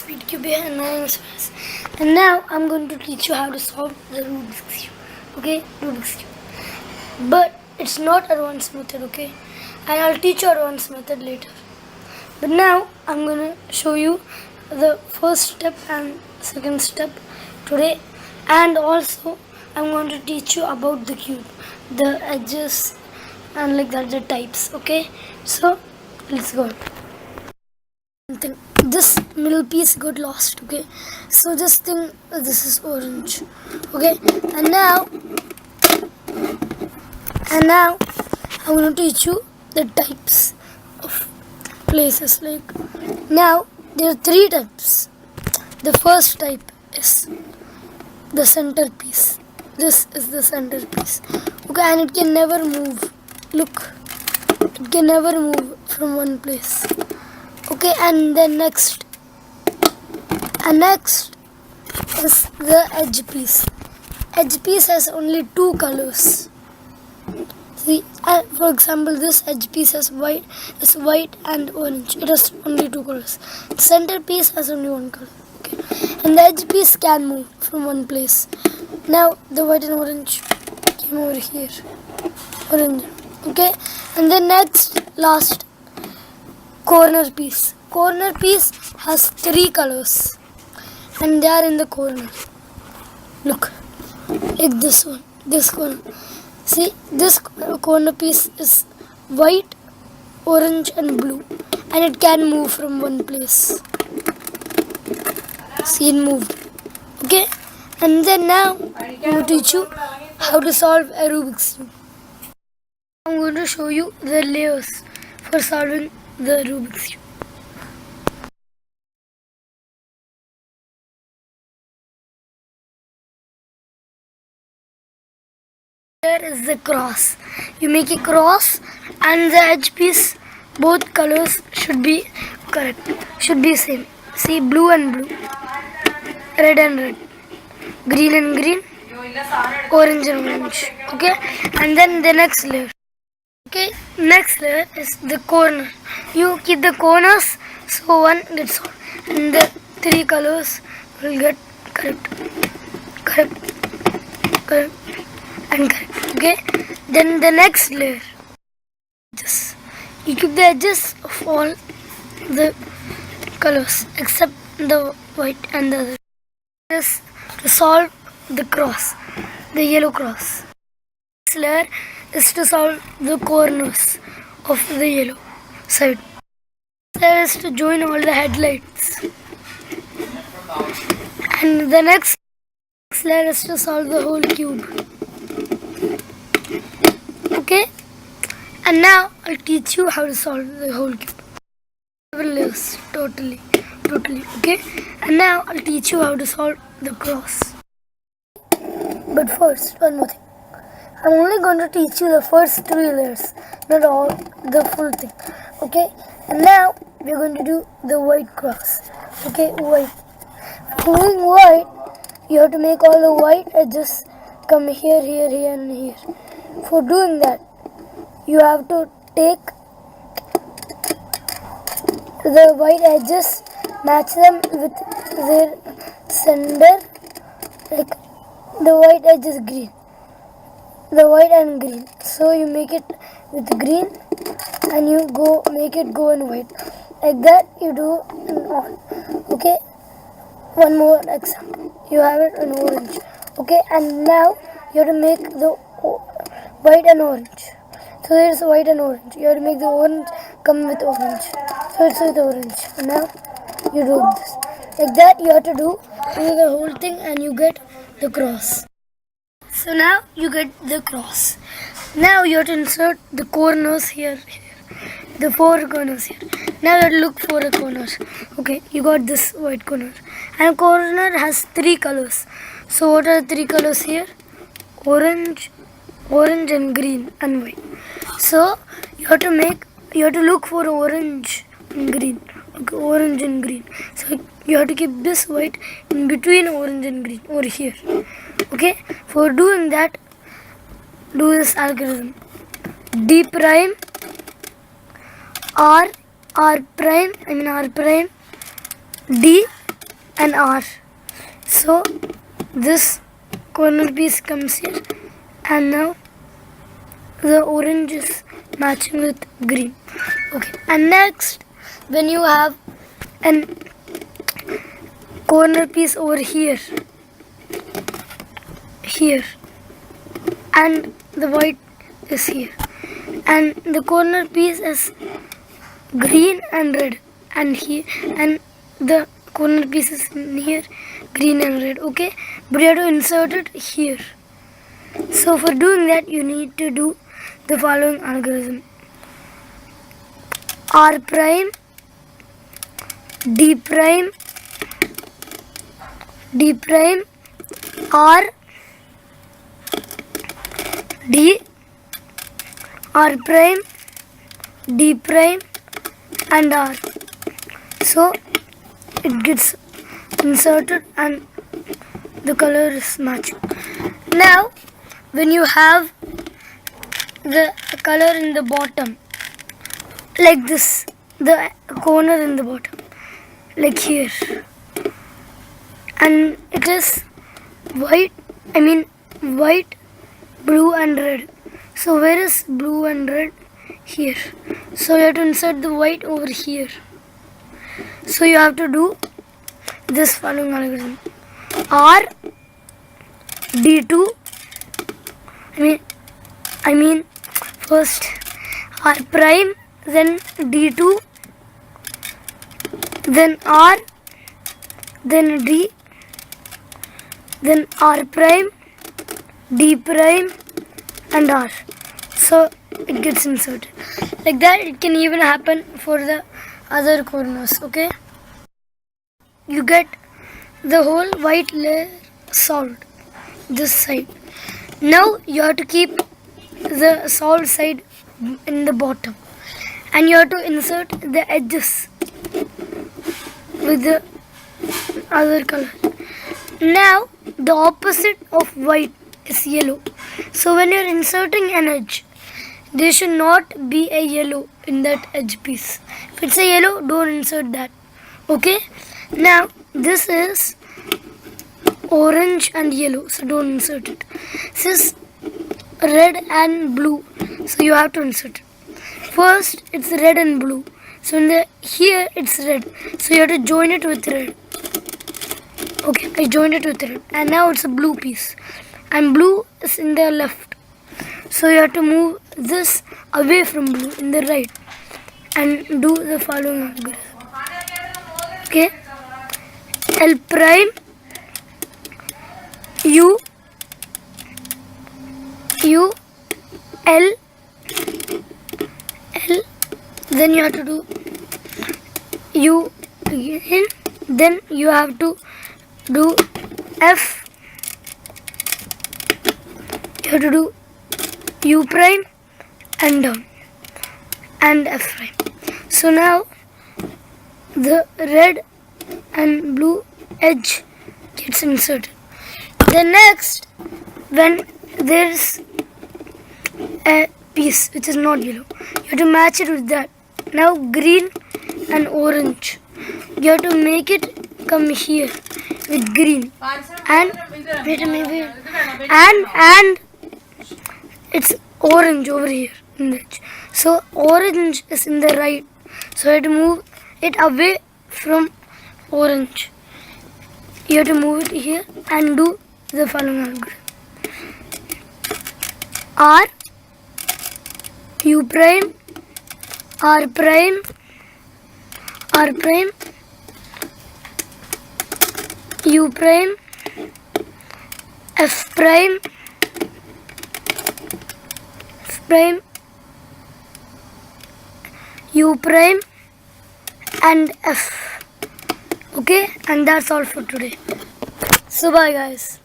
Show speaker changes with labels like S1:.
S1: Speed Cube here and my name is Faz. And now I'm going to teach you how to solve the Rubik's Cube. Okay, Rubik's Cube. But it's not advanced method, okay? And I'll teach you advanced method later. But now I'm going to show you the first step and second step today. And also I'm going to teach you about the cube, the edges and like that, the types, okay? So let's go. This middle piece got lost, okay? So just think this is orange, okay? And now I'm going to teach you the types of places. Like now there are three types. The first type is the centerpiece. This is the centerpiece, okay? And it can never move. Look, it can never move from one place. Okay, and then next is the edge piece. Edge piece has only two colors. See, for example, this edge piece has white and orange. It has only two colors. The center piece has only one color. Okay, and the edge piece can move from one place. Now the white and orange came over here. Orange. Okay, and then last. Corner piece. Corner piece has three colors and they are in the corner. Look, like this one, this corner. See, this corner piece is white, orange and blue, and it can move from one place. See, it moved. Okay, and then now I will teach you how to solve a Rubik's Cube. I'm going to show you the layers for solving the Rubik's Cube. Here is the cross. You make a cross and the edge piece, both colors should be correct, should be same. See, blue and blue, red and red, green and green, orange and orange. Okay, and then the next layer. Okay, next layer is the corner. You keep the corners so one gets on, and the three colors will get correct, and correct. Okay, then the next layer. You keep the edges of all the colors except the white and the other. This to solve the cross, the yellow cross. Next layer is to solve the corners of the yellow side. There is to join all the headlights. And the next layer is to solve the whole cube. Okay? And now I'll teach you how to solve the whole cube. Several layers, totally. Okay? And now I'll teach you how to solve the cross. But first, one more thing. I'm only going to teach you the first three layers, not all, the full thing. Okay? And now we're going to do the white cross. Okay, white. For doing white, you have to make all the white edges come here, and here. For doing that, you have to take the white edges, match them with their center, like the white edge is green. The white and green, so you make it with green and you make it go in white, like that you do in all. Okay, one more example, you have it in orange. Okay, and now you have to make the white and orange. So there is white and orange, you have to make the orange come with orange, so it's with orange. And now you do this, like that you have to do the whole thing and you get the cross. So now you get the cross. Now you have to insert the corners here, the four corners here. Now you have to look for the corners. Okay, you got this white corner. And corner has three colors. So what are the three colors here? Orange and green and white. So you have to look for orange and green. Okay, orange and green. So you have to keep this white in between orange and green over here. Okay, for doing that, do this algorithm. D prime, R prime, D, and R. So this corner piece comes here, and now the orange is matching with green. Okay, and next, when you have an corner piece over here, and the white is here, and the corner piece is green and red, and here, and the corner piece is here, green and red. Okay, but you have to insert it here. So for doing that, you need to do the following algorithm: R prime, D prime, R, D, R prime, D prime, and R. So it gets inserted and the color is matching. Now when you have the color in the bottom like this, the corner in the bottom like here, and it is white, blue and red. So where is blue and red? Here. So you have to insert the white over here. So you have to do this following algorithm: R, D2, first R prime, then D2, then R, then D, then R prime, D prime, and R. So it gets inserted. Like that, it can even happen for the other corners. Okay, you get the whole white layer solved this side. Now you have to keep the solved side in the bottom, and you have to insert the edges with the other color. Now the opposite of white is yellow. So when you are inserting an edge, there should not be a yellow in that edge piece. If it's a yellow, don't insert that. Okay, now this is orange and yellow, so don't insert it. This is red and blue, so you have to insert it. First it's red and blue, so here it's red, so you have to join it with red. Okay, I joined it with red, and now it's a blue piece, and blue is in the left, so you have to move this away from blue in the right and do the following algorithm. Okay, L prime, U, L, then you have to do U again, then you have to do F, you have to do U prime and down, and F prime. So now the red and blue edge gets inserted. Then next, when there is a piece which is not yellow, you have to match it with that. Now green and orange, you have to make it come here with green, and and it's orange over here in the edge. So orange is in the right, so you have to move it away from orange. You have to move it here and do the following algorithm: R, U prime, R prime, R prime, U prime, F prime, U prime, and F. Okay, and that's all for today. So bye guys.